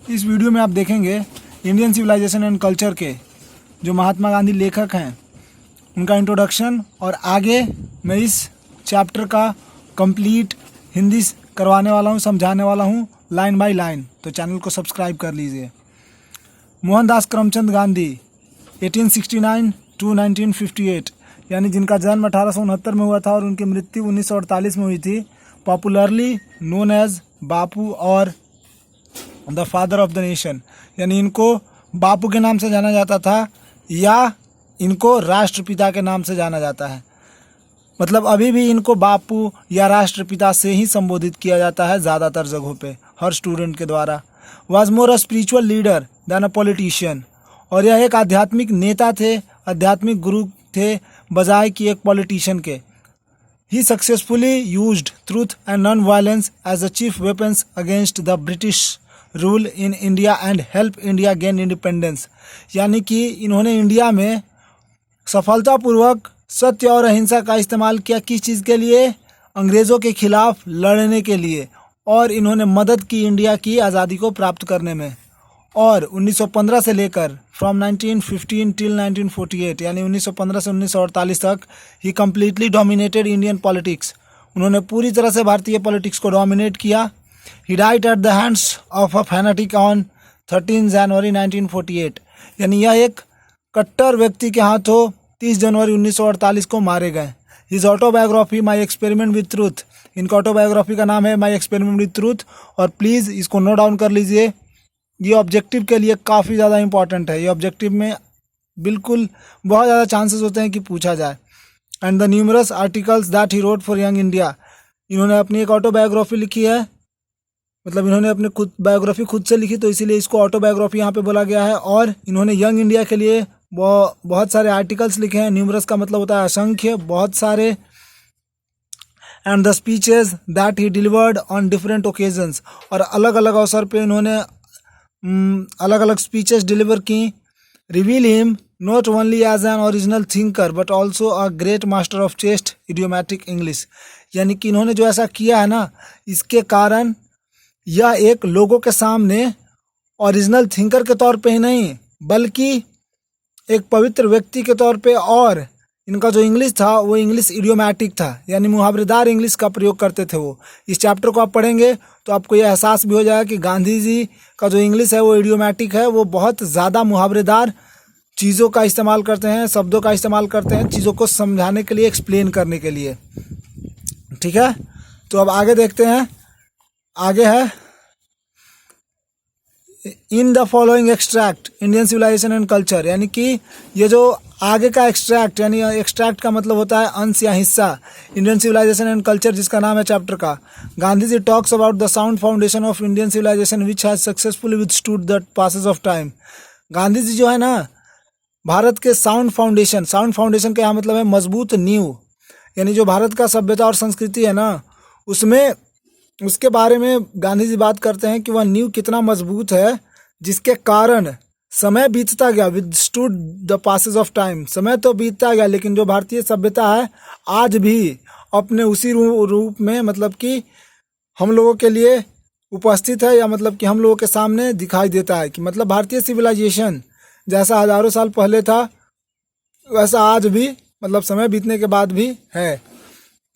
इस वीडियो में आप देखेंगे इंडियन सिविलाइजेशन एंड कल्चर के जो महात्मा गांधी लेखक हैं उनका इंट्रोडक्शन, और आगे मैं इस चैप्टर का कंप्लीट हिंदी करवाने वाला हूँ, समझाने वाला हूँ लाइन बाय लाइन। तो चैनल को सब्सक्राइब कर लीजिए। मोहनदास करमचंद गांधी 1869 टू 1958, यानी जिनका जन्म 1869 में हुआ था और उनकी मृत्यु 1948 में हुई थी, पॉपुलरली नोन एज बापू और the father of the nation, यानी इनको बापू के नाम से जाना जाता था या इनको राष्ट्रपिता के नाम से जाना जाता है। मतलब अभी भी इनको बापू या राष्ट्रपिता से ही संबोधित किया जाता है ज़्यादातर जगहों पे, हर स्टूडेंट के द्वारा। Was more a spiritual leader then a politician, और यह एक आध्यात्मिक नेता थे, आध्यात्मिक गुरु थे बजाय कि एक पॉलिटिशियन के। He successfully used truth and non-violence as the chief weapons against the British rule in India and help India gain independence, यानी कि इन्होंने इंडिया में सफलतापूर्वक सत्य और अहिंसा का इस्तेमाल किया। किस चीज़ के लिए? अंग्रेज़ों के खिलाफ लड़ने के लिए, और इन्होंने मदद की इंडिया की आज़ादी को प्राप्त करने में। और 1915 से लेकर फ्रॉम 1915 टिल 1948, यानी 1915 से 1948 तक ही कम्प्लीटली डोमिनेटेड इंडियन पॉलिटिक्स। उन्होंने पूरी तरह से भारतीय पॉलिटिक्स को डोमिनेट किया। He died at the hands of a fanatic on 13 जनवरी 1948, यानी यह एक कट्टर व्यक्ति के हाथों 30 जनवरी 1948 को मारे गए। His autobiography my experiment with truth, इनका ऑटोबायोग्राफी का नाम है माई एक्सपेरिमेंट विद ट्रूथ। और प्लीज़ इसको नोट डाउन कर लीजिए, ये ऑब्जेक्टिव के लिए काफ़ी ज़्यादा इंपॉर्टेंट है। ये ऑब्जेक्टिव में बिल्कुल बहुत ज़्यादा चांसेस होते हैं कि पूछा जाए। And the numerous articles that he wrote for young India, इन्होंने अपनी एक ऑटोबायोग्राफी लिखी है, मतलब इन्होंने अपने खुद बायोग्राफी खुद से लिखी, तो इसीलिए इसको ऑटोबायोग्राफी यहाँ पे बोला गया है। और इन्होंने यंग इंडिया के लिए बहुत सारे आर्टिकल्स लिखे हैं। न्यूमरस का मतलब होता है असंख्य, बहुत सारे। And the speeches that he delivered on different occasions, और अलग अलग अवसर पे इन्होंने अलग अलग स्पीचेस डिलीवर की। Reveal him not only as an original thinker but also a great master of chaste idiomatic English, यानी कि इन्होंने जो ऐसा किया है ना, इसके कारण यह एक लोगों के सामने ओरिजिनल थिंकर के तौर पे ही नहीं बल्कि एक पवित्र व्यक्ति के तौर पे, और इनका जो इंग्लिश था वो इंग्लिश इडियोमैटिक था, यानी मुहावरेदार इंग्लिश का प्रयोग करते थे वो। इस चैप्टर को आप पढ़ेंगे तो आपको यह एहसास भी हो जाएगा कि गांधी जी का जो इंग्लिश है वो इडियोमैटिक है, वो बहुत ज़्यादा मुहावरेदार चीज़ों का इस्तेमाल करते हैं, शब्दों का इस्तेमाल करते हैं चीज़ों को समझाने के लिए, एक्सप्लेन करने के लिए। ठीक है, तो अब आगे देखते हैं। आगे है in the following extract Indian civilisation and culture, यानी कि ये जो आगे का एक्सट्रैक्ट, यानी एक्सट्रैक्ट का मतलब होता है अंश या हिस्सा, इंडियन सिविलाइजेशन एंड कल्चर जिसका नाम है चैप्टर का। Gandhi ji talks about the sound foundation of Indian civilization which has successfully withstood the passes of time. Gandhi ji जो है ना, भारत के साउंड फाउंडेशन का यहाँ मतलब है मजबूत नींव, यानी जो भारत का सभ्यता और संस्कृति है ना, उसमें उसके बारे में गांधी जी बात करते हैं कि वह नींव कितना मजबूत है, जिसके कारण समय बीतता गया, विथस्टूड द पासेस ऑफ टाइम, समय तो बीतता गया लेकिन जो भारतीय सभ्यता है आज भी अपने उसी रूप में, मतलब कि हम लोगों के लिए उपस्थित है, या मतलब कि हम लोगों के सामने दिखाई देता है कि मतलब भारतीय सिविलाइजेशन जैसा हजारों साल पहले था वैसा आज भी, मतलब समय बीतने के बाद भी है।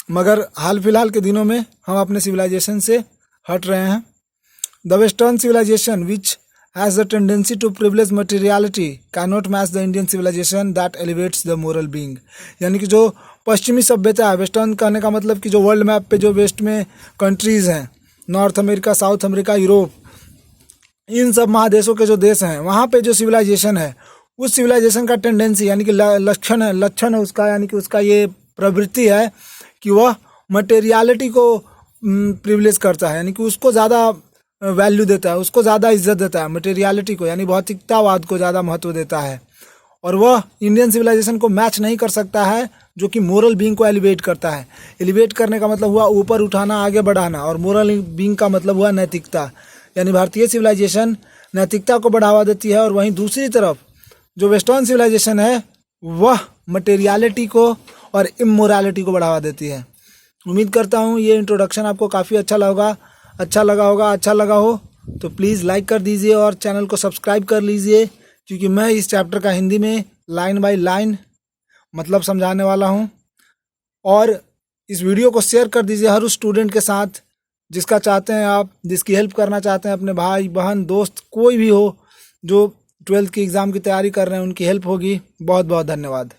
मगर हाल फिलहाल के दिनों में हम अपने सिविलाइजेशन से हट रहे हैं। The western civilisation which has the tendency to privilege materiality can not match the Indian civilisation that elevates the moral being, यानी कि जो पश्चिमी सभ्यता है, वेस्टर्न कहने का मतलब कि जो वर्ल्ड मैप पे जो वेस्ट में कंट्रीज़ हैं, North America, South America, Europe, इन सब महादेशों के जो देश हैं, वहाँ पे जो सिविलाइजेशन है, उस सिविलाइजेशन का टेंडेंसी, यानी कि लक्षण है उसका, यानी कि उसका ये प्रवृत्ति है कि वह मटेरियलिटी को प्रिविलेज करता है, यानी कि उसको ज़्यादा वैल्यू देता है, उसको ज़्यादा इज्जत देता है, मटेरियलिटी को, यानी भौतिकतावाद को ज़्यादा महत्व देता है। और वह इंडियन सिविलाइजेशन को मैच नहीं कर सकता है, जो कि मोरल बीइंग को एलिवेट करता है। एलिवेट करने का मतलब हुआ ऊपर उठाना, आगे बढ़ाना, और मोरल बीइंग का मतलब हुआ नैतिकता, यानी भारतीय सिविलाइजेशन नैतिकता को बढ़ावा देती है, और वहीं दूसरी तरफ जो वेस्टर्न सिविलाइजेशन है वह मटेरियलिटी को और इमोरालिटी को बढ़ावा देती है। उम्मीद करता हूँ ये इंट्रोडक्शन आपको काफ़ी अच्छा लगा हो। तो प्लीज़ लाइक कर दीजिए और चैनल को सब्सक्राइब कर लीजिए, क्योंकि मैं इस चैप्टर का हिंदी में लाइन बाय लाइन मतलब समझाने वाला हूँ। और इस वीडियो को शेयर कर दीजिए हर उस स्टूडेंट के साथ जिसका चाहते हैं आप, जिसकी हेल्प करना चाहते हैं, अपने भाई बहन दोस्त कोई भी हो जो 12th की एग्ज़ाम की तैयारी कर रहे हैं, उनकी हेल्प होगी। बहुत बहुत धन्यवाद।